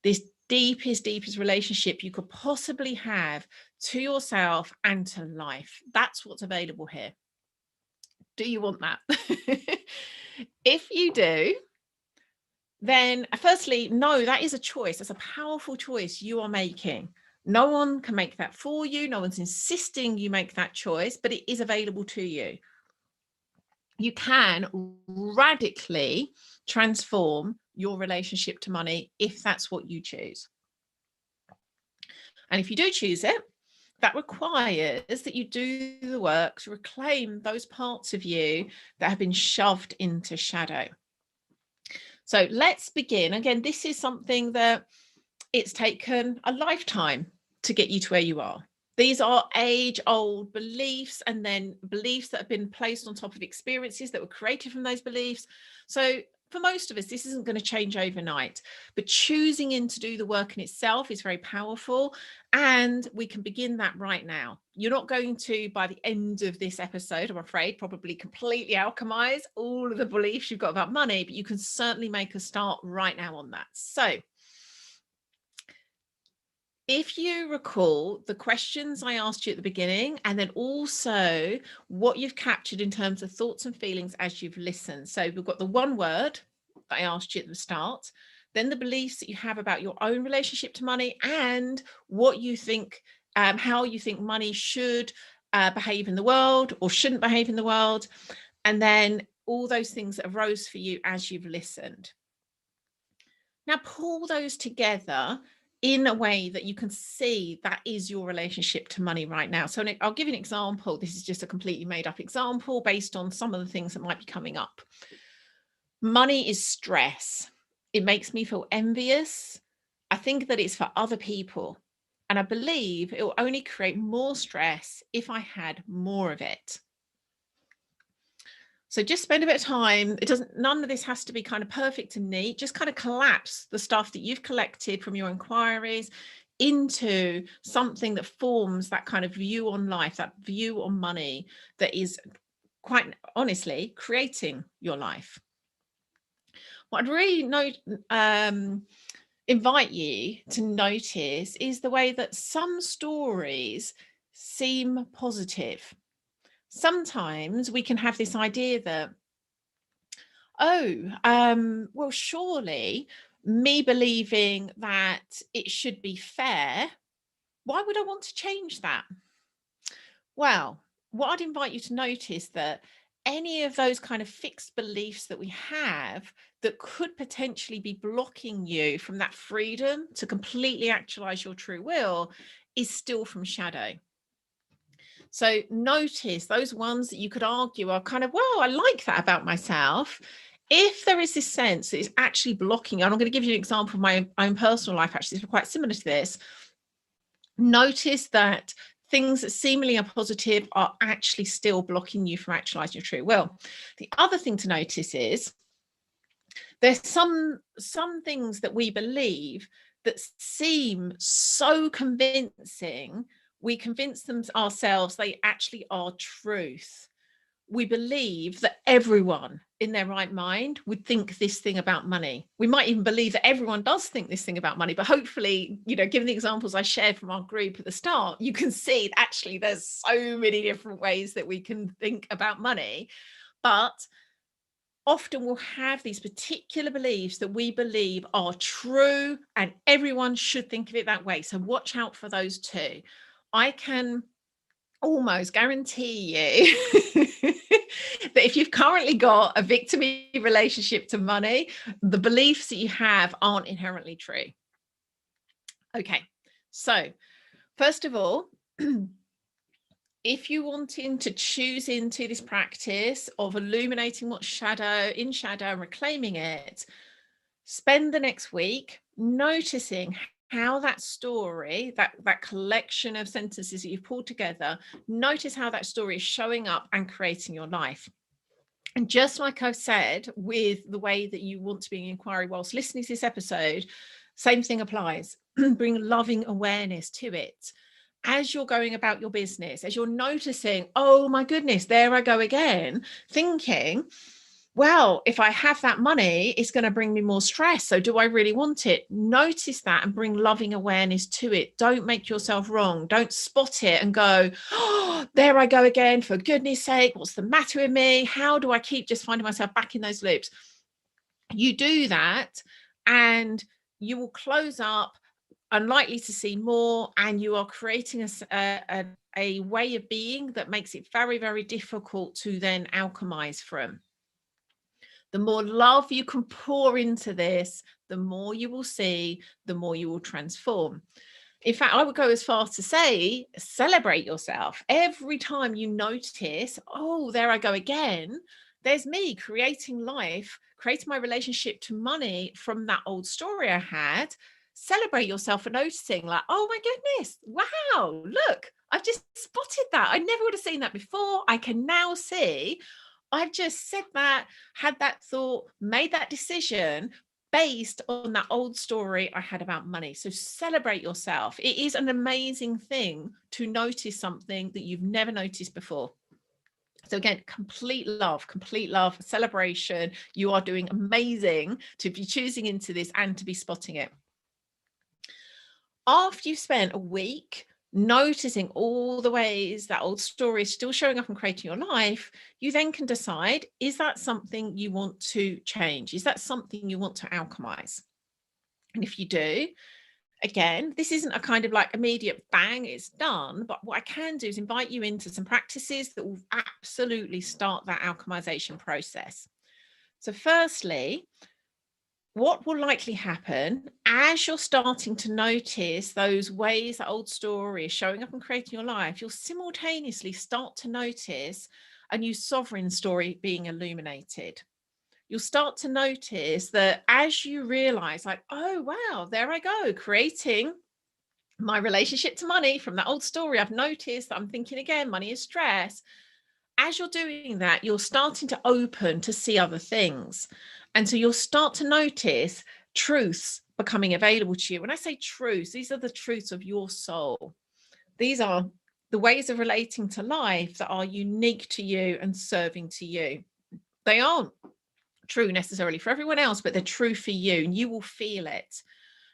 this deepest relationship you could possibly have to yourself and to life. That's what's available here. Do you want that? If you do, then firstly, no, that is a choice. That's a powerful choice you are making. No one can make that for you. No one's insisting you make that choice, but it is available to you. You can radically transform your relationship to money if that's what you choose. And if you do choose it, that requires that you do the work to reclaim those parts of you that have been shoved into shadow. So let's begin. Again, this is something that it's taken a lifetime to get you to where you are. These are age-old beliefs, and then beliefs that have been placed on top of experiences that were created from those beliefs. So for most of us, this isn't going to change overnight, but choosing in to do the work in itself is very powerful, and we can begin that right now. You're not going to, by the end of this episode, I'm afraid, probably completely alchemize all of the beliefs you've got about money, but you can certainly make a start right now on that. So if you recall the questions I asked you at the beginning, and then also what you've captured in terms of thoughts and feelings as you've listened. So we've got the one word that I asked you at the start, then the beliefs that you have about your own relationship to money, and what you think, how you think money should behave in the world or shouldn't behave in the world. And then all those things that arose for you as you've listened. Now pull those together in a way that you can see that is your relationship to money right now. So I'll give you an example. This is just a completely made up example based on some of the things that might be coming up. Money is stress. It makes me feel envious. I think that it's for other people. And I believe it will only create more stress if I had more of it. So just spend a bit of time. None of this has to be kind of perfect and neat. Just kind of collapse the stuff that you've collected from your inquiries into something that forms that kind of view on life, that view on money, that is quite honestly creating your life. What I'd really invite you to notice is the way that some stories seem positive. Sometimes we can have this idea that, well, surely me believing that it should be fair, why would I want to change that? Well, what I'd invite you to notice that any of those kind of fixed beliefs that we have that could potentially be blocking you from that freedom to completely actualize your true will is still from shadow. So notice those ones that you could argue are kind of, well, I like that about myself. If there is this sense that it's actually blocking, and I'm going to give you an example of my own personal life, actually, it's quite similar to this. Notice that things that seemingly are positive are actually still blocking you from actualizing your true will. The other thing to notice is there's some things that we believe that seem so convincing, we convince them ourselves they actually are truth. We believe that everyone in their right mind would think this thing about money. We might even believe that everyone does think this thing about money, but hopefully, given the examples I shared from our group at the start, you can see that actually there's so many different ways that we can think about money. But often we'll have these particular beliefs that we believe are true and everyone should think of it that way. So watch out for those too. I can almost guarantee you that if you've currently got a victim relationship to money, the beliefs that you have aren't inherently true. Okay, so first of all, if you're wanting to choose into this practice of illuminating what's in shadow and reclaiming it, spend the next week noticing how that story, that collection of sentences that you've pulled together, notice how that story is showing up and creating your life. And just like I've said with the way that you want to be in inquiry whilst listening to this episode, same thing applies. Bring loving awareness to it. As you're going about your business, as you're noticing, oh my goodness, there I go again, thinking, well, if I have that money, it's going to bring me more stress. So do I really want it? Notice that and bring loving awareness to it. Don't make yourself wrong. Don't spot it and go, oh, there I go again. For goodness sake, what's the matter with me? How do I keep just finding myself back in those loops? You do that and you will close up, unlikely to see more, and you are creating a way of being that makes it very, very difficult to then alchemize from. The more love you can pour into this, the more you will see, the more you will transform. In fact, I would go as far as to say, celebrate yourself. Every time you notice, oh, there I go again, there's me creating life, creating my relationship to money from that old story I had. Celebrate yourself for noticing, like, oh my goodness, wow, look, I've just spotted that. I never would have seen that before. I can now see I've just said that, had that thought, made that decision based on that old story I had about money. So celebrate yourself. It is an amazing thing to notice something that you've never noticed before. So again, complete love, celebration. You are doing amazing to be choosing into this and to be spotting it. After you've spent a week noticing all the ways that old story is still showing up and creating your life, you then can decide, is that something you want to change? Is that something you want to alchemize? And if you do, again, this isn't a kind of like immediate bang, it's done. But what I can do is invite you into some practices that will absolutely start that alchemization process. So firstly, what will likely happen as you're starting to notice those ways that old story is showing up and creating your life, you'll simultaneously start to notice a new sovereign story being illuminated. You'll start to notice that as you realize, like, oh, wow, there I go, creating my relationship to money from that old story. I've noticed that I'm thinking again, money is stress. as you're doing that, you're starting to open to see other things. And so you'll start to notice truths becoming available to you. When I say truths, these are the truths of your soul. These are the ways of relating to life that are unique to you and serving to you. They aren't true necessarily for everyone else, but they're true for you, and you will feel it.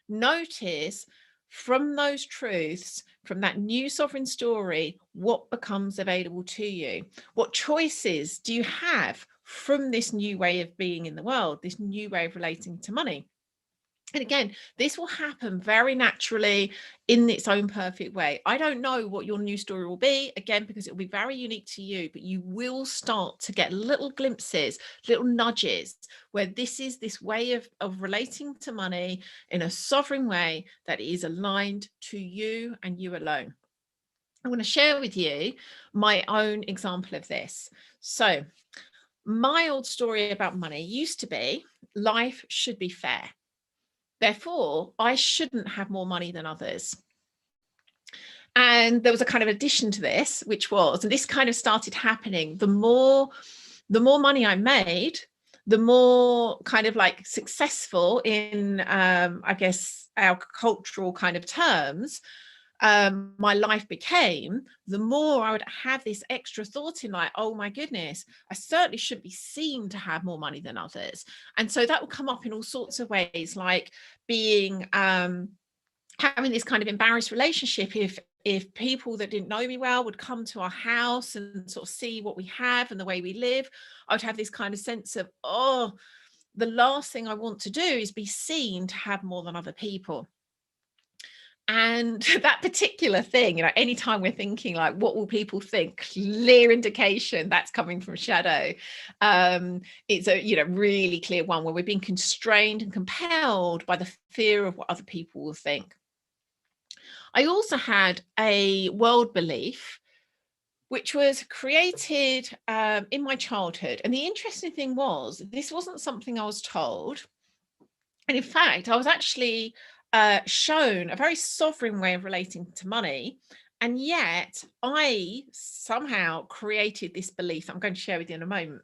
Notice from those truths, from that new sovereign story, what becomes available to you. What choices do you have from this new way of being in the world, this new way of relating to money? And again, this will happen very naturally in its own perfect way. I don't know what your new story will be, again, because it will be very unique to you, but you will start to get little glimpses, little nudges, where this is this way of relating to money in a sovereign way that is aligned to you and you alone. I want to share with you my own example of this. So my old story about money used to be life should be fair. Therefore, I shouldn't have more money than others. And there was a kind of addition to this, which was, and this kind of started happening, the more money I made, the more kind of like successful in, I guess, our cultural kind of terms, my life became, the more I would have this extra thought in like, oh my goodness, I certainly should be seen to have more money than others. And so that would come up in all sorts of ways, like being having this kind of embarrassed relationship if people that didn't know me well would come to our house and sort of see what we have and the way we live. I would have this kind of sense of, oh, the last thing I want to do is be seen to have more than other people. And that particular thing, anytime we're thinking like, what will people think? Clear indication that's coming from shadow. It's a, really clear one where we're being constrained and compelled by the fear of what other people will think. I also had a world belief which was created in my childhood. And the interesting thing was, this wasn't something I was told. And in fact, I was actually shown a very sovereign way of relating to money. And yet I somehow created this belief I'm going to share with you in a moment.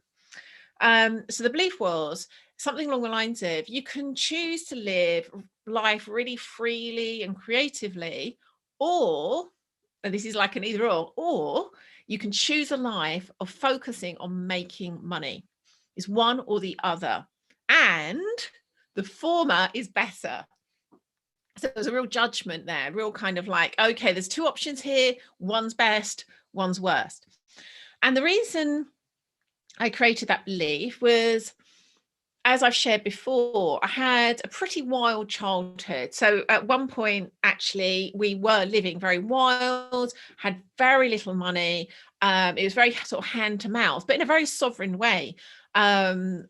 So the belief was something along the lines of, you can choose to live life really freely and creatively, or, and this is like an either or you can choose a life of focusing on making money. It's one or the other. And the former is better. So there's a real judgment there, real kind of like, okay, there's two options here. One's best, one's worst. And the reason I created that belief was, as I've shared before, I had a pretty wild childhood. So at one point, actually, we were living very wild, had very little money. It was very sort of hand to mouth, but in a very sovereign way. It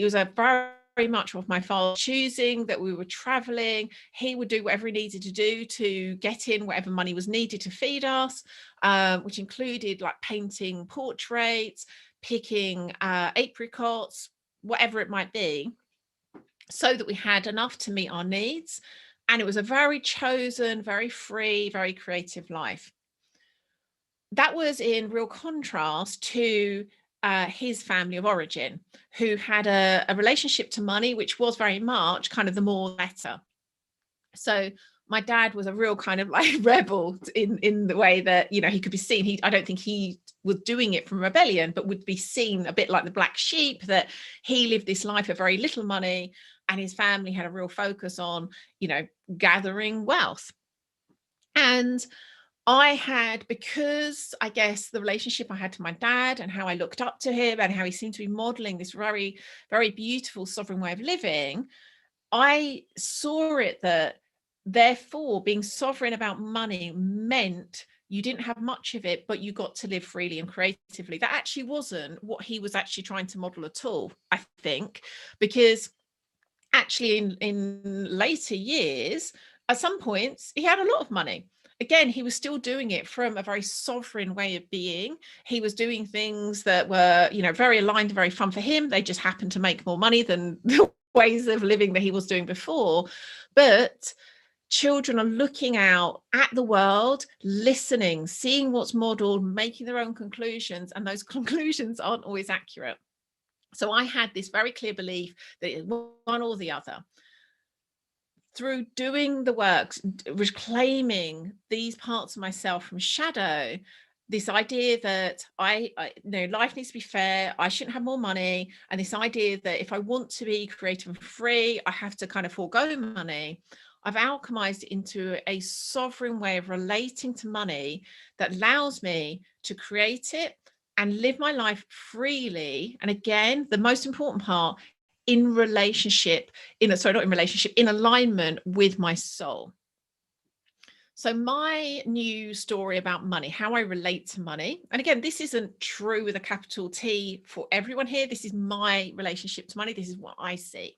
was a very much of my father choosing that we were traveling. He would do whatever he needed to do to get in whatever money was needed to feed us, which included like painting portraits, picking apricots, whatever it might be, so that we had enough to meet our needs. And it was a very chosen, very free, very creative life. That was in real contrast to his family of origin, who had a relationship to money, which was very much kind of the more better. So my dad was a real kind of like rebel in the way that, he could be seen. I don't think he was doing it from rebellion, but would be seen a bit like the black sheep, that he lived this life of very little money and his family had a real focus on, gathering wealth. And I had, because I guess the relationship I had to my dad and how I looked up to him and how he seemed to be modeling this very, very beautiful sovereign way of living, I saw it that therefore being sovereign about money meant you didn't have much of it, but you got to live freely and creatively. That actually wasn't what he was actually trying to model at all, I think, because actually in later years, at some points, he had a lot of money. Again, he was still doing it from a very sovereign way of being. He was doing things that were, very aligned, very fun for him. They just happened to make more money than the ways of living that he was doing before. But children are looking out at the world, listening, seeing what's modeled, making their own conclusions, and those conclusions aren't always accurate. So I had this very clear belief that it's one or the other. Through doing the work, reclaiming these parts of myself from shadow, this idea that life needs to be fair, I shouldn't have more money, and this idea that if I want to be creative and free, I have to kind of forego money. I've alchemized it into a sovereign way of relating to money that allows me to create it and live my life freely. And again, the most important part, in alignment with my soul. So my new story about money, how I relate to money. And again, this isn't true with a capital T for everyone here. This is my relationship to money. This is what I see.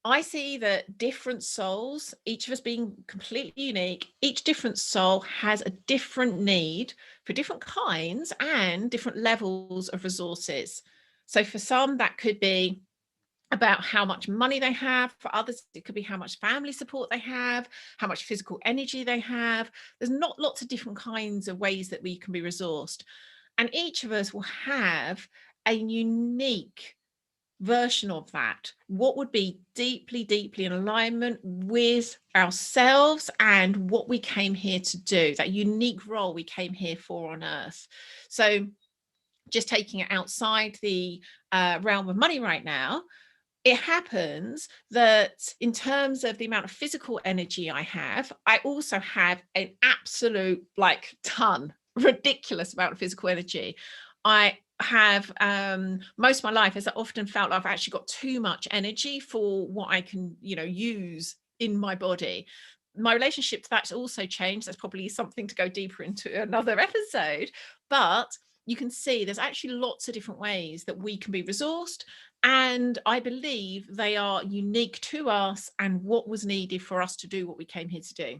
I see that different souls, each of us being completely unique, each different soul has a different need for different kinds and different levels of resources. So for some, that could be about how much money they have. For others, it could be how much family support they have, how much physical energy they have. There's not lots of different kinds of ways that we can be resourced. And each of us will have a unique version of that, what would be deeply, deeply in alignment with ourselves and what we came here to do, that unique role we came here for on earth. So just taking it outside the realm of money right now, it happens that in terms of the amount of physical energy I have, I also have an absolute ridiculous amount of physical energy. I have most of my life, as I often felt like I've actually got too much energy for what I can, use in my body. My relationship to that's also changed. That's probably something to go deeper into another episode. But you can see there's actually lots of different ways that we can be resourced. And I believe they are unique to us and what was needed for us to do what we came here to do.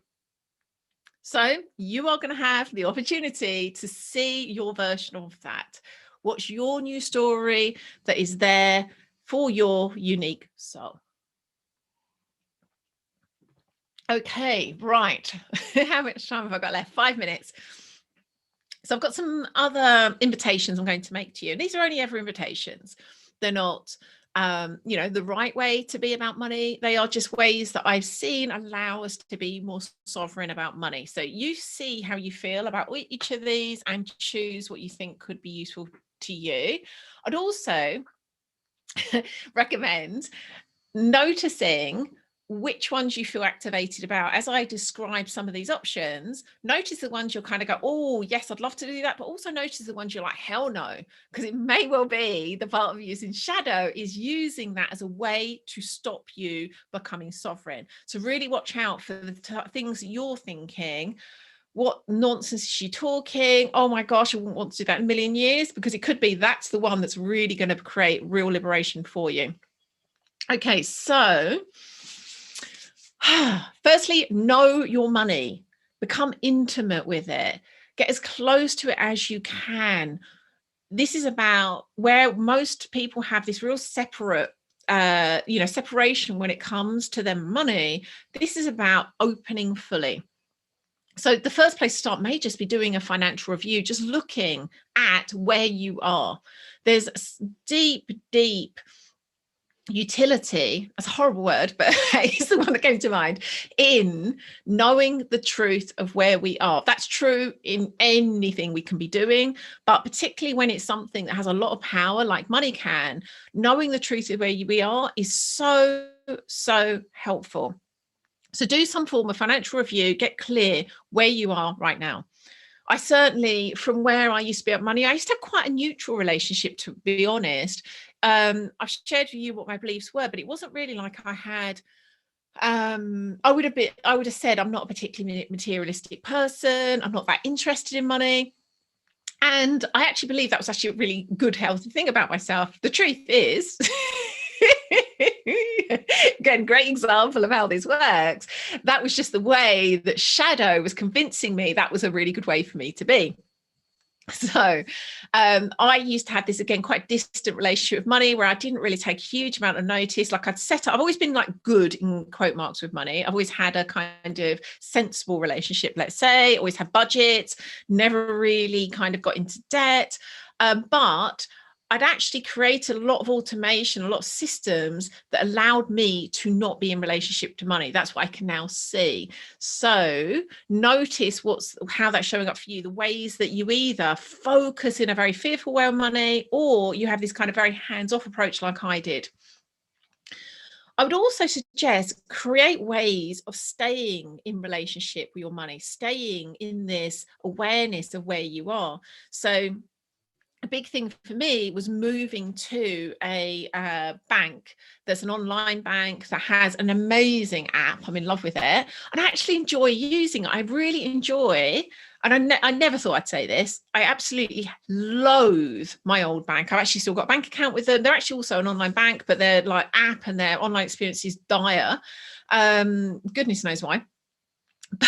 So you are going to have the opportunity to see your version of that. What's your new story that is there for your unique soul? Okay, right. How much time have I got left? 5 minutes. So I've got some other invitations I'm going to make to you. These are only ever invitations. They're not, the right way to be about money. They are just ways that I've seen allow us to be more sovereign about money. So you see how you feel about each of these and choose what you think could be useful to you. I'd also recommend noticing which ones you feel activated about. As I describe some of these options, notice the ones you'll kind of go, oh yes, I'd love to do that, but also notice the ones you're like, hell no, because it may well be the part of you in shadow is using that as a way to stop you becoming sovereign. So really watch out for the things that you're thinking. What nonsense is she talking? Oh my gosh, I wouldn't want to do that in a million years, because it could be that's the one that's really going to create real liberation for you. Okay, so firstly, know your money, become intimate with it, get as close to it as you can. This is about where most people have this real separation when it comes to their money. This is about opening fully. So the first place to start may just be doing a financial review, just looking at where you are. There's deep utility, that's a horrible word, but it's the one that came to mind, in knowing the truth of where we are. That's true in anything we can be doing, but particularly when it's something that has a lot of power like money can, knowing the truth of where we are is so helpful. So do some form of financial review, get clear where you are right now. I certainly, from where I used to be at money, I used to have quite a neutral relationship, to be honest. I've shared with you what my beliefs were, but it wasn't really like I had, I would have said I'm not a particularly materialistic person. I'm not that interested in money. And I actually believe that was actually a really good, healthy thing about myself. The truth is, again, great example of how this works. That was just the way that shadow was convincing me that was a really good way for me to be. So I used to have this, again, quite distant relationship with money where I didn't really take a huge amount of notice. Like I've always been like good in quote marks with money. I've always had a kind of sensible relationship, let's say, always had budgets, never really kind of got into debt. But I'd actually created a lot of automation, a lot of systems that allowed me to not be in relationship to money. That's what I can now see. So notice how that's showing up for you, the ways that you either focus in a very fearful way on money, or you have this kind of very hands-off approach like I did. I would also suggest create ways of staying in relationship with your money, staying in this awareness of where you are. So a big thing for me was moving to a bank that's an online bank that has an amazing app. I'm in love with it, and I actually enjoy using it. I really enjoy, and I never thought I'd say this, I absolutely loathe my old bank. I've actually still got a bank account with them. They're actually also an online bank, but their like app and their online experience is dire. Goodness knows why.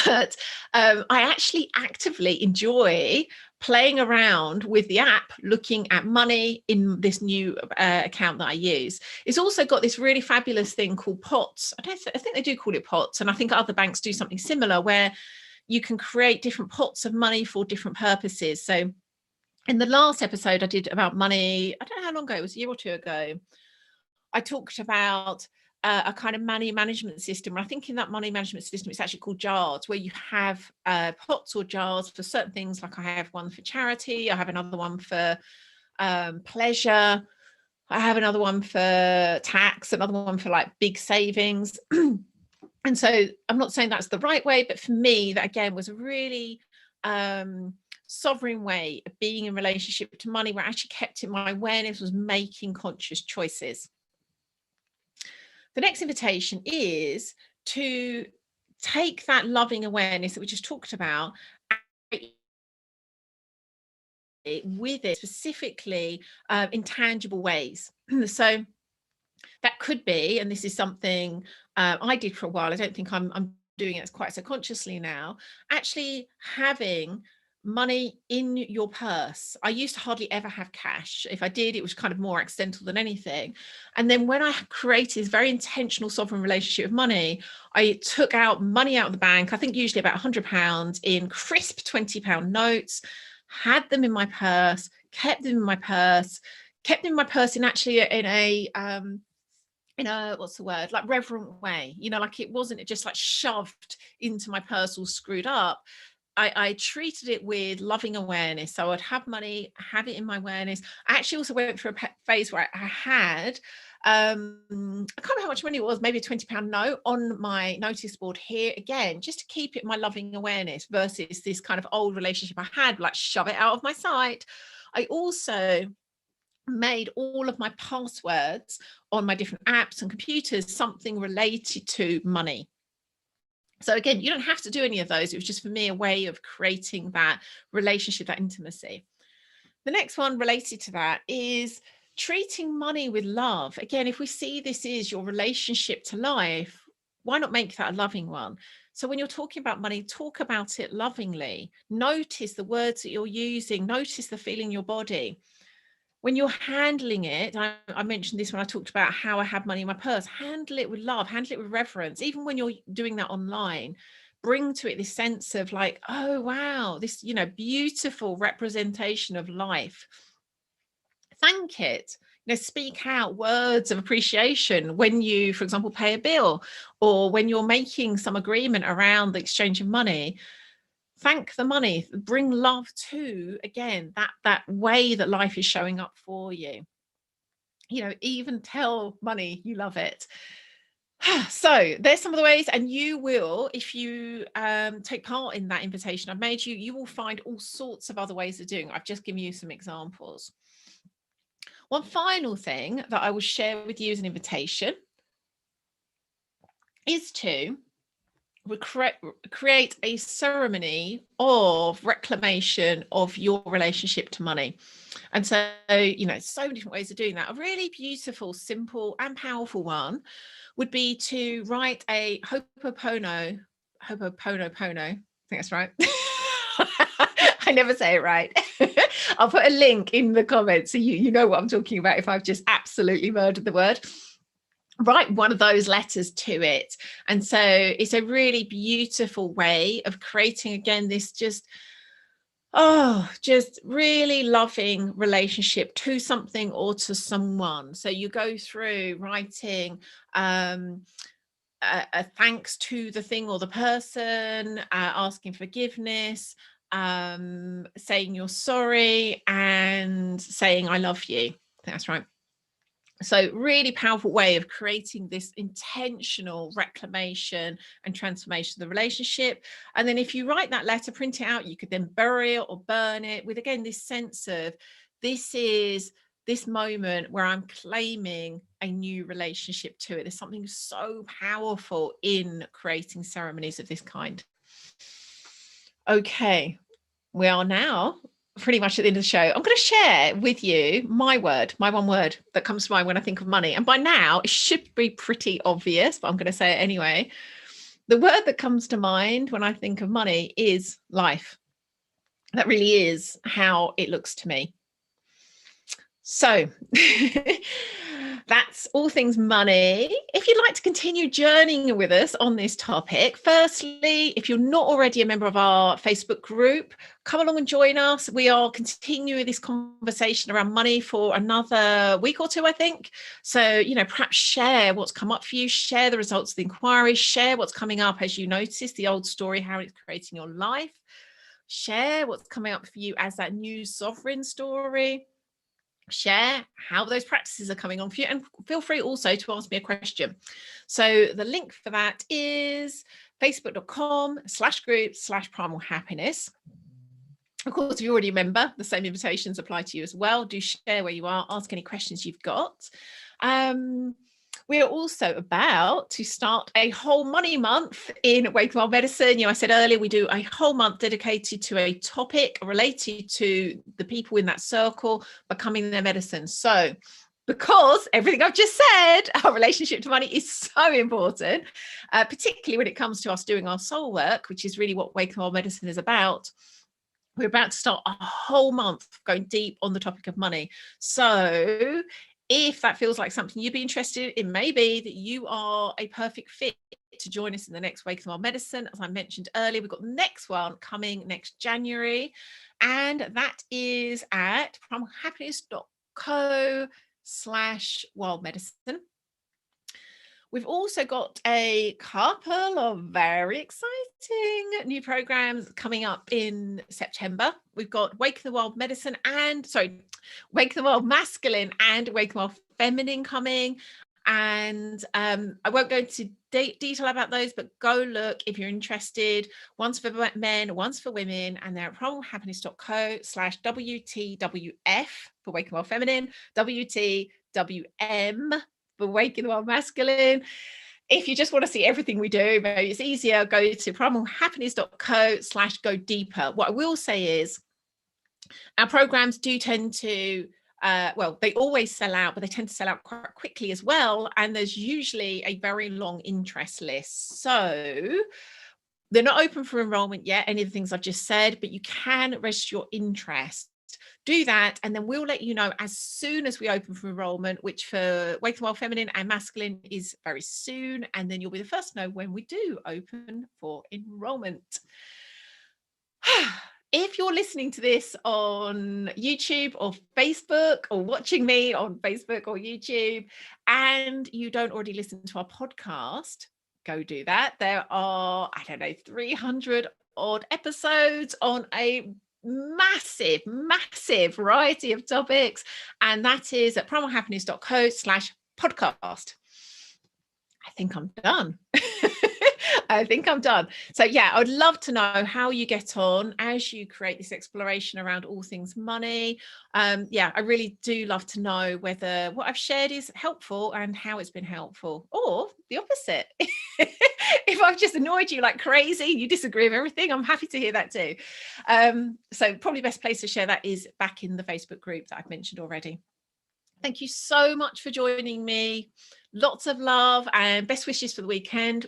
But I actually actively enjoy playing around with the app, looking at money in this new account that I use. It's also got this really fabulous thing called pots. I think they do call it pots, and I think other banks do something similar where you can create different pots of money for different purposes. So in the last episode I did about money, I don't know how long ago, it was a year or two ago, I talked about a kind of money management system. I think in that money management system, it's actually called jars, where you have pots or jars for certain things. Like I have one for charity, I have another one for pleasure, I have another one for tax, another one for like big savings. And so I'm not saying that's the right way, but for me, that again was a really sovereign way of being in relationship to money, where I actually kept it, my awareness was making conscious choices. The next invitation is to take that loving awareness that we just talked about with it specifically in tangible ways. So that could be, and this is something I did for a while, I don't think I'm doing it quite so consciously now, actually having money in your purse. I used to hardly ever have cash. If I did, it was kind of more accidental than anything. And then when I created this very intentional sovereign relationship with money, I took out money out of the bank, I think usually about £100 in crisp £20 notes, had them in my purse, kept them in my purse, in actually in a what's the word, like reverent way, you know, like it wasn't just like shoved into my purse all screwed up. I treated it with loving awareness. So I'd have money, have it in my awareness. I actually also went through a phase where I had I can't remember how much money it was, maybe a £20 note on my notice board here, again just to keep it my loving awareness, versus this kind of old relationship I had, like shove it out of my sight. I also made all of my passwords on my different apps and computers something related to money. So again, you don't have to do any of those. It was just for me a way of creating that relationship, that intimacy. The next one related to that is treating money with love. Again, if we see this is your relationship to life, why not make that a loving one? So when you're talking about money, talk about it lovingly. Notice the words that you're using. Notice the feeling in your body. When you're handling it, I mentioned this when I talked about how I have money in my purse, handle it with love, handle it with reverence. Even when you're doing that online, bring to it this sense of like, oh, wow, this, you know, beautiful representation of life. Thank it. You know, speak out words of appreciation when you, for example, pay a bill, or when you're making some agreement around the exchange of money. Thank the money, bring love to, again, that way that life is showing up for you. You know, even tell money you love it. So there's some of the ways, and you will, if you take part in that invitation I've made you, you will find all sorts of other ways of doing it. I've just given you some examples. One final thing that I will share with you as an invitation is to create a ceremony of reclamation of your relationship to money. And so, you know, so many different ways of doing that. A really beautiful, simple and powerful one would be to write a Ho'oponopono, I think that's right. I never say it right. I'll put a link in the comments so you know what I'm talking about if I've just absolutely murdered the word. Write one of those letters to it. And so it's a really beautiful way of creating, again, this just really loving relationship to something or to someone. So you go through writing a thanks to the thing or the person, asking forgiveness, saying you're sorry, and saying I love you. I think that's right. So really powerful way of creating this intentional reclamation and transformation of the relationship. And then if you write that letter, print it out, you could then bury it or burn it with, again, this sense of this is this moment where I'm claiming a new relationship to it. There's something so powerful in creating ceremonies of this kind. Okay, we are now pretty much at the end of the show. I'm going to share with you my one word that comes to mind when I think of money. And by now it should be pretty obvious, but I'm going to say it anyway. The word that comes to mind when I think of money is life. That really is how it looks to me. So that's all things money. If you'd like to continue journeying with us on this topic, firstly, if you're not already a member of our Facebook group, come along and join us. We are continuing this conversation around money for another week or two, I think. So, perhaps share what's come up for you, share the results of the inquiry, share what's coming up as you notice the old story, how it's creating your life. Share what's coming up for you as that new sovereign story. Share how those practices are coming on for you, and feel free also to ask me a question. So the link for that is facebook.com/group/primal happiness. Of course, if you already remember, the same invitations apply to you as well. Do share where you are, ask any questions you've got. We are also about to start a whole money month in Wake Wild Medicine. I said earlier, we do a whole month dedicated to a topic related to the people in that circle becoming their medicine. So because everything I've just said, our relationship to money is so important, particularly when it comes to us doing our soul work, which is really what Wake Wild Medicine is about. We're about to start a whole month going deep on the topic of money. So if that feels like something you'd be interested in, it may be that you are a perfect fit to join us in the next Wake Wild Medicine. As I mentioned earlier, we've got the next one coming next January, and that is at primalhappiness.co/wild medicine. We've also got a couple of very exciting new programs coming up in September. We've got Wake the Wild Medicine Wake the Wild Masculine and Wake the Wild Feminine coming. And I won't go into detail about those, but go look if you're interested. One's for men, one's for women, and they're at primalhappiness.co/WTWF for Wake the Wild Feminine, WTWM for Wake the Wild Masculine. If you just want to see everything we do, maybe it's easier, go to primalhappiness.co/go deeper. What I will say is our programs do tend to they always sell out, but they tend to sell out quite quickly as well. And there's usually a very long interest list. So they're not open for enrollment yet, any of the things I've just said, but you can register your interest. Do that, and then we'll let you know as soon as we open for enrollment, which for Wake the Wild Feminine and Masculine is very soon. And then you'll be the first to know when we do open for enrollment. If you're listening to this on YouTube or Facebook, or watching me on Facebook or YouTube, and you don't already listen to our podcast, go do that. There are, 300 odd episodes on a massive variety of topics. And that is at primalhappiness.co/podcast. I think I'm done. So yeah, I would love to know how you get on as you create this exploration around all things money. I really do love to know whether what I've shared is helpful and how it's been helpful, or the opposite. If I've just annoyed you like crazy, you disagree with everything, I'm happy to hear that too. So probably best place to share that is back in the Facebook group that I've mentioned already. Thank you so much for joining me. Lots of love and best wishes for the weekend.